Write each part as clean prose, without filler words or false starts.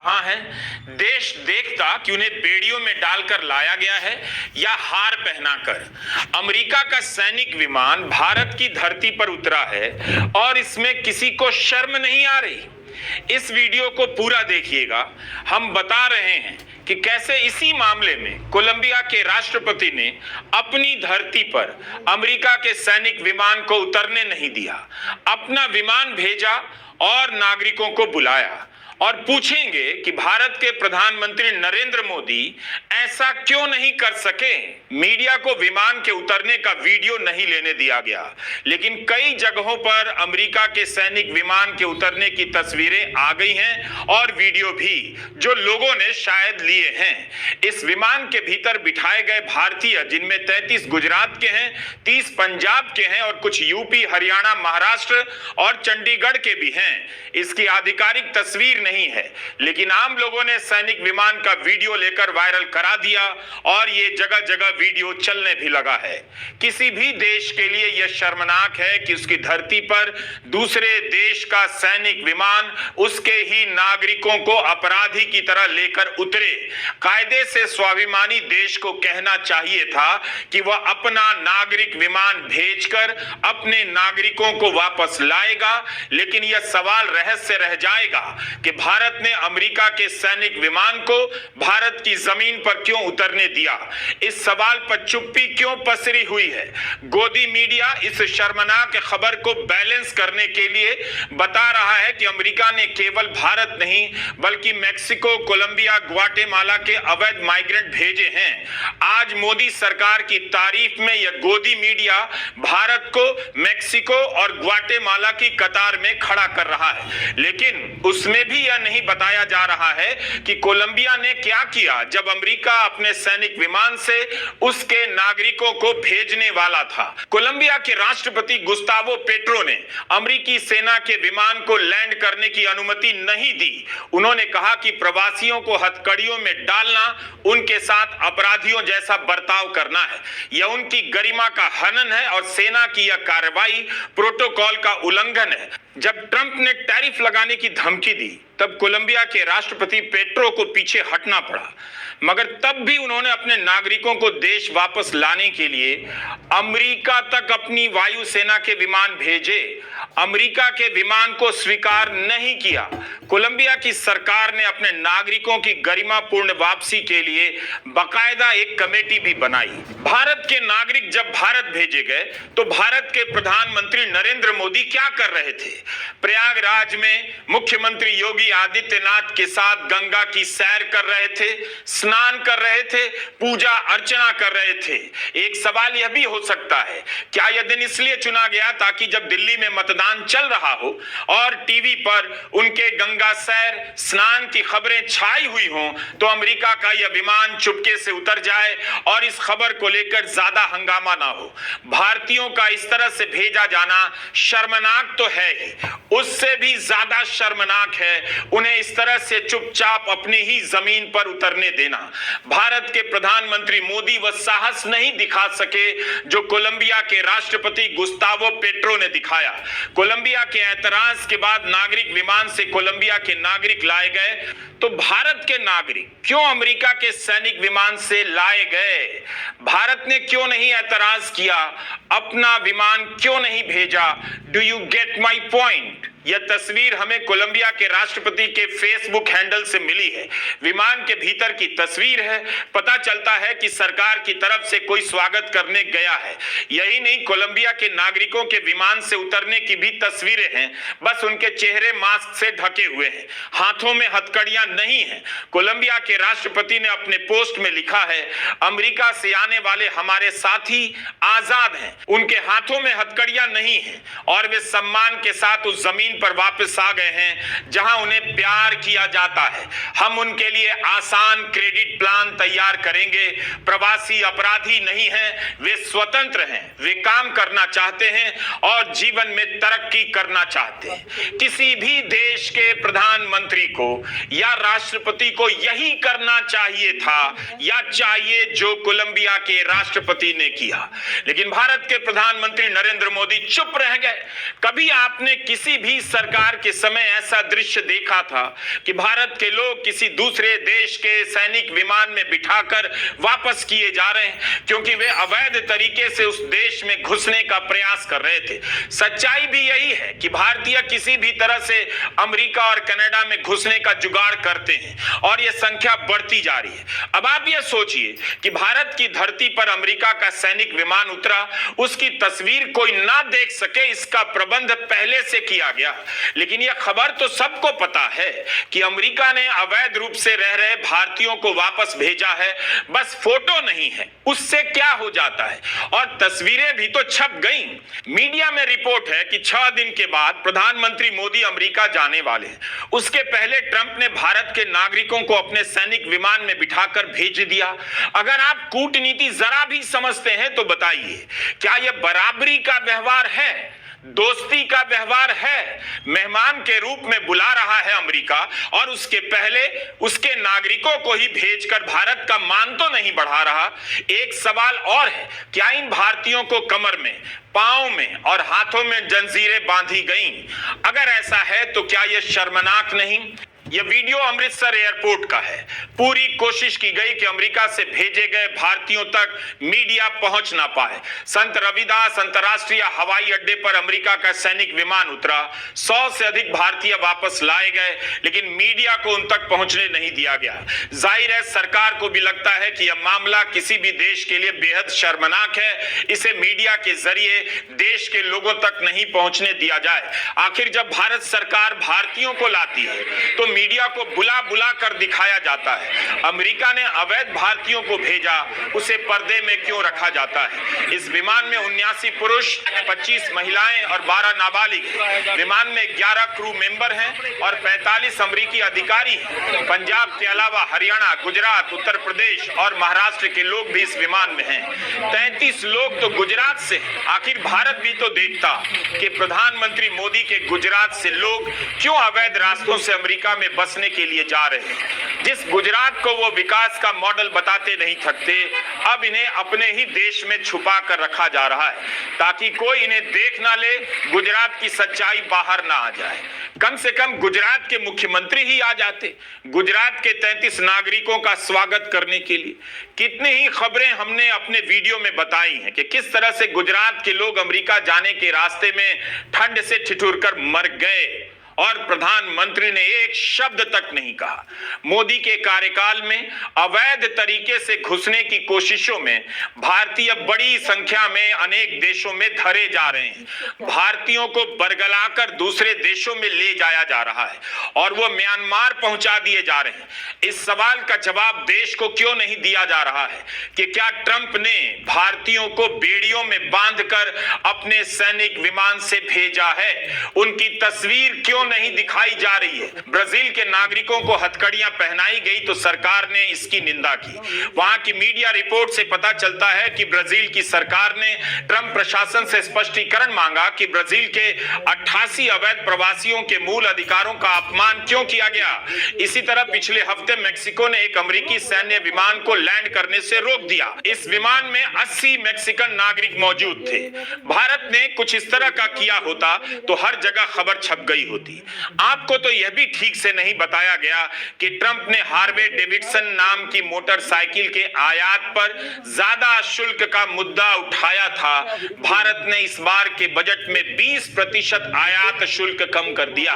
हाँ है, देश देखता कि उन्हें बेड़ियों में डालकर लाया गया है या हार पहनाकर। अमेरिका का सैनिक विमान भारत की धरती पर उतरा है और इसमें किसी को शर्म नहीं आ रही। इस वीडियो को पूरा देखिएगा। हम बता रहे हैं कि कैसे इसी मामले में कोलंबिया के राष्ट्रपति ने अपनी धरती पर अमेरिका के सैनिक विमान को उतरने नहीं दिया, अपना विमान भेजा और नागरिकों को बुलाया। और पूछेंगे कि भारत के प्रधानमंत्री नरेंद्र मोदी ऐसा क्यों नहीं कर सके। मीडिया को विमान के उतरने का वीडियो नहीं लेने दिया गया, लेकिन कई जगहों पर अमेरिका के सैनिक विमान के उतरने की तस्वीरें आ गई हैं और वीडियो भी, जो लोगों ने शायद लिए हैं। इस विमान के भीतर बिठाए गए भारतीय, जिनमें 33 गुजरात के हैं, 30 पंजाब के हैं और कुछ यूपी, हरियाणा, महाराष्ट्र और चंडीगढ़ के भी हैं। इसकी आधिकारिक तस्वीर नहीं है, लेकिन आम लोगों ने सैनिक विमान का वीडियो लेकर वायरल करा दिया और ये जगह जगह वीडियो चलने भी लगा है। किसी भी देश के लिए यह शर्मनाक है कि उसकी धरती पर दूसरे देश का सैनिक विमान उसके ही नागरिकों को अपराधी की तरह लेकर उतरे। कायदे से स्वाभिमानी देश को कहना चाहिए था कि वह अपना नागरिक विमान भेजकर अपने नागरिकों को वापस लाएगा, लेकिन यह सवाल रहस्य रह जाएगा कि भारत ने अमेरिका के सैनिक विमान को भारत की जमीन पर क्यों उतरने दिया। इस सवाल पर चुप्पी क्यों पसरी हुई है। गोदी मीडिया इस शर्मनाक खबर को बैलेंस करने के लिए बता रहा है कि अमेरिका ने केवल भारत नहीं बल्कि मेक्सिको, कोलंबिया, ग्वाटेमाला के अवैध माइग्रेंट भेजे हैं। आज मोदी सरकार की तारीफ में यह गोदी मीडिया भारत को मेक्सिको और ग्वाटेमाला की कतार में खड़ा कर रहा है, लेकिन उसमें भी यह नहीं बताया जा रहा है कि कोलंबिया ने क्या किया जब अमेरिका अपने सैनिक विमान से उसके नागरिकों को भेजने वाला था। कोलंबिया के राष्ट्रपति गुस्तावो पेट्रो ने अमेरिकी सेना के विमान को लैंड करने की अनुमति नहीं दी। उन्होंने कहा कि प्रवासियों को हथकड़ियों में डालना उनके साथ अपराधियों जैसा बर्ताव करना है, यह उनकी गरिमा का हनन है और सेना की यह कार्रवाई प्रोटोकॉल का उल्लंघन है। जब ट्रंप ने टैरिफ लगाने की धमकी दी तब कोलंबिया के राष्ट्रपति पेट्रो को पीछे हटना पड़ा, मगर तब भी उन्होंने अपने नागरिकों को देश वापस लाने के लिए अमेरिका तक अपनी वायुसेना के विमान भेजे। अमेरिका के विमान को स्वीकार नहीं किया। कोलंबिया की सरकार ने अपने नागरिकों की गरिमापूर्ण वापसी के लिए बाकायदा एक कमेटी भी बनाई। भारत के नागरिक जब भारत भेजे गए तो भारत के प्रधानमंत्री नरेंद्र मोदी क्या कर रहे थे? प्रयागराज में मुख्यमंत्री योगी आदित्यनाथ के साथ गंगा की सैर कर रहे थे, स्नान कर रहे थे, पूजा अर्चना कर रहे थे। एक सवाल यह भी हो सकता है, क्या यह दिन इसलिए चुना गया ताकि जब दिल्ली में मतदान चल रहा हो और टीवी पर उनके गंगा सैर, स्नान की खबरें छाई हुई हों तो अमेरिका का यह विमान चुपके से उतर जाए और इस खबर को लेकर ज्यादा हंगामा ना हो। भारतीयों का इस तरह से भेजा जाना शर्मनाक तो है ही, उससे भी ज्यादा शर्मनाक है उन्हें इस तरह से चुपचाप अपनी ही जमीन पर उतरने देना। भारत के प्रधानमंत्री मोदी वह साहस नहीं दिखा सके जो कोलंबिया के राष्ट्रपति गुस्तावो पेट्रो ने दिखाया। कोलंबिया के ऐतराज के बाद नागरिक विमान से कोलंबिया के नागरिक लाए गए, तो भारत के नागरिक क्यों अमेरिका के सैनिक विमान से लाए गए? भारत ने क्यों नहीं ऐतराज किया? अपना विमान क्यों नहीं भेजा? Do you get my point? यह तस्वीर हमें कोलंबिया के राष्ट्रपति के फेसबुक हैंडल से मिली है। विमान के भीतर की तस्वीर है। पता चलता है कि सरकार की तरफ से कोई स्वागत करने गया है। यही नहीं, कोलंबिया के नागरिकों के विमान से उतरने की भी तस्वीरें हैं, बस उनके चेहरे मास्क से ढके हुए हैं, हाथों में हथकड़ियां नहीं हैं। कोलंबिया के राष्ट्रपति ने अपने पोस्ट में लिखा है, अमेरिका से आने वाले हमारे साथी आजाद हैं, उनके हाथों में हथकड़ियां नहीं हैं और वे सम्मान के साथ उस जमीन पर वापस आ गए हैं जहां उन्हें प्यार किया जाता है। हम उनके लिए आसान क्रेडिट प्लान तैयार करेंगे। प्रवासी अपराधी नहीं हैं, वे स्वतंत्र हैं, वे काम करना चाहते हैं और जीवन में तरक्की करना चाहते हैं। किसी भी देश के प्रधानमंत्री को या राष्ट्रपति को यही करना चाहिए था या चाहिए जो कोलंबिया के राष्ट्रपति ने किया, लेकिन भारत के प्रधानमंत्री नरेंद्र मोदी चुप रह गए। कभी आपने किसी भी सरकार के समय ऐसा दृश्य देखा था कि भारत के लोग किसी दूसरे देश के सैनिक विमान में बिठाकर वापस किए जा रहे हैं, क्योंकि वे अवैध तरीके से उस देश में घुसने का प्रयास कर रहे थे। सच्चाई भी यही है कि भारतीय किसी भी तरह से अमेरिका और कनाडा में घुसने का जुगाड़ करते हैं और यह संख्या बढ़ती जा रही है। अब आप यह सोचिए कि भारत की धरती पर अमेरिका का सैनिक विमान उतरा, उसकी तस्वीर कोई ना देख सके, इसका प्रबंध पहले से किया गया। लेकिन यह खबर तो सबको पता है कि अमेरिका ने अवैध रूप से रह रहे भारतीयों को वापस भेजा है, बस फोटो नहीं है। उससे क्या हो जाता है, और तस्वीरें भी तो छप गई। मीडिया में रिपोर्ट है कि 6 दिन के बाद प्रधानमंत्री मोदी अमेरिका जाने वाले हैं। उसके पहले ट्रंप ने भारत के नागरिकों को अपने सैनिक विमान में बिठाकर भेज दिया। अगर आप कूटनीति जरा भी समझते हैं तो बताइए, क्या यह बराबरी का व्यवहार है, दोस्ती का व्यवहार है? मेहमान के रूप में बुला रहा है अमेरिका और उसके पहले उसके नागरिकों को ही भेजकर भारत का मान तो नहीं बढ़ा रहा। एक सवाल और है, क्या इन भारतीयों को कमर में, पांव में और हाथों में जंजीरें बांधी गईं? अगर ऐसा है तो क्या यह शर्मनाक नहीं? यह वीडियो अमृतसर एयरपोर्ट का है। पूरी कोशिश की गई कि अमेरिका से भेजे गए भारतीयों तक मीडिया पहुंच ना पाए। संत रविदास अंतर्राष्ट्रीय हवाई अड्डे पर अमेरिका का सैनिक विमान उतरा। 100 से अधिक भारतीय वापस लाए गए, लेकिन मीडिया को उन तक पहुंचने नहीं दिया गया। जाहिर है सरकार को भी लगता है कि यह मामला किसी भी देश के लिए बेहद शर्मनाक है। इसे मीडिया के जरिए देश के लोगों तक नहीं पहुंचने दिया जाए। आखिर जब भारत सरकार भारतीयों को लाती है तो मीडिया को बुला बुला कर दिखाया जाता है। अमेरिका ने अवैध भारतीयों को भेजा, उसे पर्दे में क्यों रखा जाता है? इस विमान में 79 पुरुष, 25 महिलाएं और 12 नाबालिग। विमान में 11 क्रू मेंबर हैं और 45 अमेरिकी अधिकारी हैं। पंजाब के अलावा हरियाणा, गुजरात, उत्तर प्रदेश और महाराष्ट्र के लोग भी इस विमान में हैं। 33 लोग तो गुजरात से हैं। आखिर भारत भी तो देखता कि प्रधानमंत्री मोदी के गुजरात से लोग क्यों अवैध रास्तों से अमेरिका में बसने के लिए जा रहे हैं। जिस गुजरात को वो विकास का मॉडल बताते नहीं थकते, अब इन्हें अपने ही देश में छुपा कर रखा जा रहा है ताकि कोई इन्हें देख ना ले, गुजरात की सच्चाई बाहर ना आ जाए। कम से कम गुजरात के मुख्यमंत्री ही आ जाते गुजरात के 33 नागरिकों का स्वागत करने के लिए। कितनी ही खबरें हमने अपने वीडियो में बताई हैं कि किस तरह से गुजरात के लोग अमेरिका जाने के रास्ते में ठंड से ठिठुरकर मर गए और प्रधानमंत्री ने एक शब्द तक नहीं कहा। मोदी के कार्यकाल में अवैध तरीके से घुसने की कोशिशों में भारतीय बड़ी संख्या में अनेक देशों में धरे जा रहे हैं। भारतीयों को बरगलाकर दूसरे देशों में ले जाया जा रहा है और वो म्यांमार पहुंचा दिए जा रहे हैं। इस सवाल का जवाब देश को क्यों नहीं दिया जा रहा है कि क्या ट्रंप ने भारतीयों को बेड़ियों में बांधकर अपने सैनिक विमान से भेजा है? उनकी तस्वीर क्यों नहीं दिखाई जा रही है? ब्राजील के नागरिकों को हथकड़ियां पहनाई गई तो सरकार ने इसकी निंदा की। वहां की मीडिया रिपोर्ट से पता चलता है कि ब्राजील की सरकार ने ट्रंप प्रशासन से स्पष्टीकरण मांगा कि ब्राजील के 88 अवैध प्रवासियों के मूल अधिकारों का अपमान क्यों किया गया। इसी तरह पिछले हफ्ते मेक्सिको ने एक अमेरिकी सैन्य विमान को लैंड करने से रोक दिया। इस विमान में 80 मेक्सिकन नागरिक मौजूद थे। भारत ने कुछ इस तरह का किया होता तो हर जगह खबर छप गई होती। आपको तो यह भी ठीक से नहीं बताया गया कि ट्रंप ने हार्वे डेविडसन नाम की मोटरसाइकिल के आयात पर ज्यादा शुल्क का मुद्दा उठाया था। भारत ने इस बार के बजट में 20% आयात शुल्क कम कर दिया।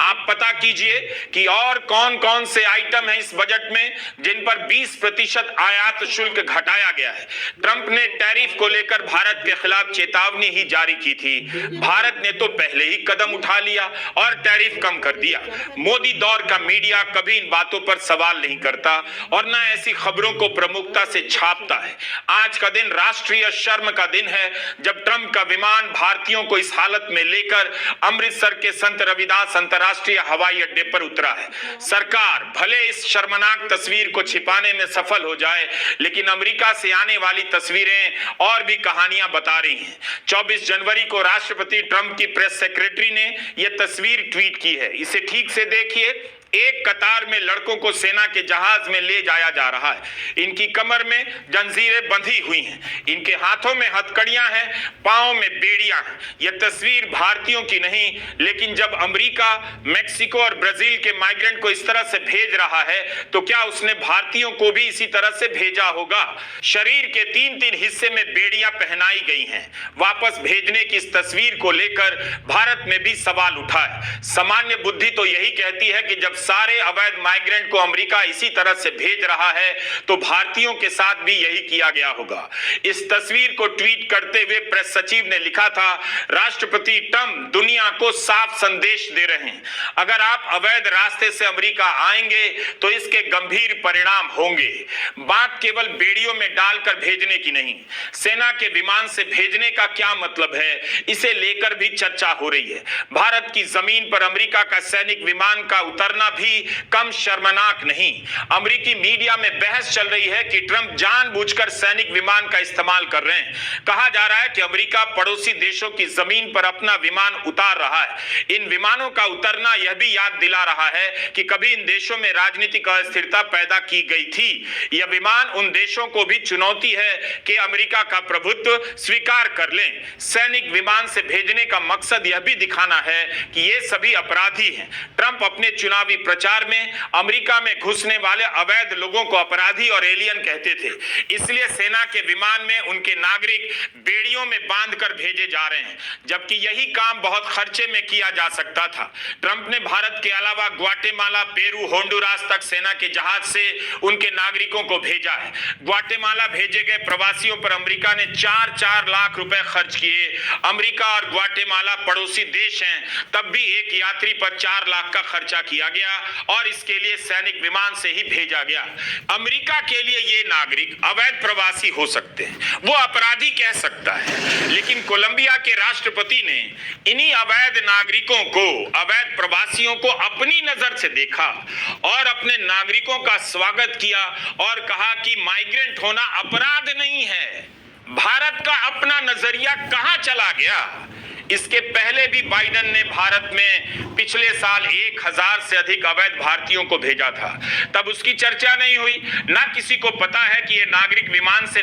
आप पता कीजिए कि और कौन-कौन से आइटम हैं इस बजट में जिन पर 20% आयात शुल्क घटाया गया है। ट्रंप ने टैरिफ को लेकर भारत के खिलाफ चेतावनी ही जारी की थी। भारत ने तो पहले ही कदम उठा लिया और टैरिफ कम कर दिया। मोदी दौर का मीडिया कभी इन बातों पर सवाल नहीं करता और ना ऐसी खबरों को प्रमुखता से छापता है। आज का दिन राष्ट्रीय शर्म का दिन है जब ट्रंप का विमान भारतीयों को इस हालत में लेकर अमृतसर के संत रविदास अंतर्राष्ट्रीय हवाई अड्डे पर उतरा है। सरकार भले इस शर्मनाक तस्वीर को छिपाने में सफल हो जाए, लेकिन अमेरिका से आने वाली तस्वीरें और भी कहानियां बता रही हैं। 24 जनवरी को राष्ट्रपति ट्रंप की प्रेस सेक्रेटरी ने यह तस्वीर ट्वीट की है। इसे ठीक से देखिए। एक कतार में लड़कों को सेना के जहाज में ले जाया जा रहा है। इनकी कमर में जंजीरें बंधी हुई हैं, इनके हाथों में हथकड़ियां हैं, पांव में बेड़ियां हैं। यह तस्वीर भारतीयों की नहीं, लेकिन जब अमेरिका, मेक्सिको और ब्राजील के माइग्रेंट को इस तरह से भेज रहा है तो क्या उसने भारतीयों को भी इसी तरह से भेजा होगा? शरीर के 3-3 हिस्से में बेड़ियां पहनाई गई हैं। वापस भेजने की इस तस्वीर को लेकर भारत में भी सवाल उठा है। सामान्य बुद्धि तो यही कहती है कि जब सारे अवैध माइग्रेंट को अमेरिका इसी तरह से भेज रहा है तो भारतीयों के साथ भी यही किया गया होगा। इस तस्वीर को ट्वीट करते हुए प्रेस सचिव ने लिखा था, राष्ट्रपति ट्रंप दुनिया को साफ संदेश दे रहे हैं, अगर आप अवैध रास्ते से अमेरिका आएंगे तो इसके गंभीर परिणाम होंगे। बात केवल बेड़ियों में डालकर भेजने की नहीं, सेना के विमान से भेजने का क्या मतलब है, इसे लेकर भी चर्चा हो रही है। भारत की जमीन पर अमेरिका का सैनिक विमान का उतरना भी कम शर्मनाक नहीं। अमेरिकी मीडिया में बहस चल रही है कि ट्रंप जानबूझकर सैनिक विमान का इस्तेमाल कर रहे हैं। कहा जा रहा है कि अमेरिका पड़ोसी देशों की जमीन पर अपना विमान उतार रहा है। इन विमानों का उतरना यह भी याद दिला रहा है कि कभी इन देशों में राजनीतिक अस्थिरता पैदा की गई थी। यह विमान उन देशों को भी चुनौती है कि अमेरिका का प्रभुत्व स्वीकार कर लें। सैनिक विमान से भेजने का मकसद यह भी दिखाना है कि ये सभी अपराधी हैं। ट्रंप अपने चुनावी प्रचार में अमेरिका में घुसने वाले अवैध लोगों को अपराधी और एलियन कहते थे, इसलिए सेना के विमान में उनके नागरिक बेड़ियों में बांधकर भेजे जा रहे हैं, जबकि यही काम बहुत खर्चे में किया जा सकता था। ट्रंप ने भारत के अलावा ग्वाटेमाला, पेरू, होंडुरास तक सेना के जहाज से उनके नागरिकों को भेजा है। ग्वाटेमाला भेजे गए प्रवासियों पर अमेरिका ने 4-4 लाख रुपए खर्च किए। अमेरिका और ग्वाटेमाला पड़ोसी देश हैं, तब भी एक यात्री पर 4 लाख का खर्चा किया गया और इसके लिए सैनिक विमान से ही भेजा गया। अमेरिका के लिए ये नागरिक अवैध प्रवासी हो सकते हैं, वो अपराधी कह सकता है, लेकिन कोलंबिया के राष्ट्रपति ने इन्हीं अवैध नागरिकों को, अवैध प्रवासियों को अपनी नजर से देखा और अपने नागरिकों का स्वागत किया और कहा कि माइग्रेंट होना अपराध नहीं है। भारत का अपना नजरिया कहां चला गया? इसके पहले भी बाइडेन ने भारत में पिछले साल 1000 से अधिक अवैध भारतीयों को भेजा था, तब उसकी चर्चा नहीं हुई। ना किसी को पता है कि ये नागरिक विमान से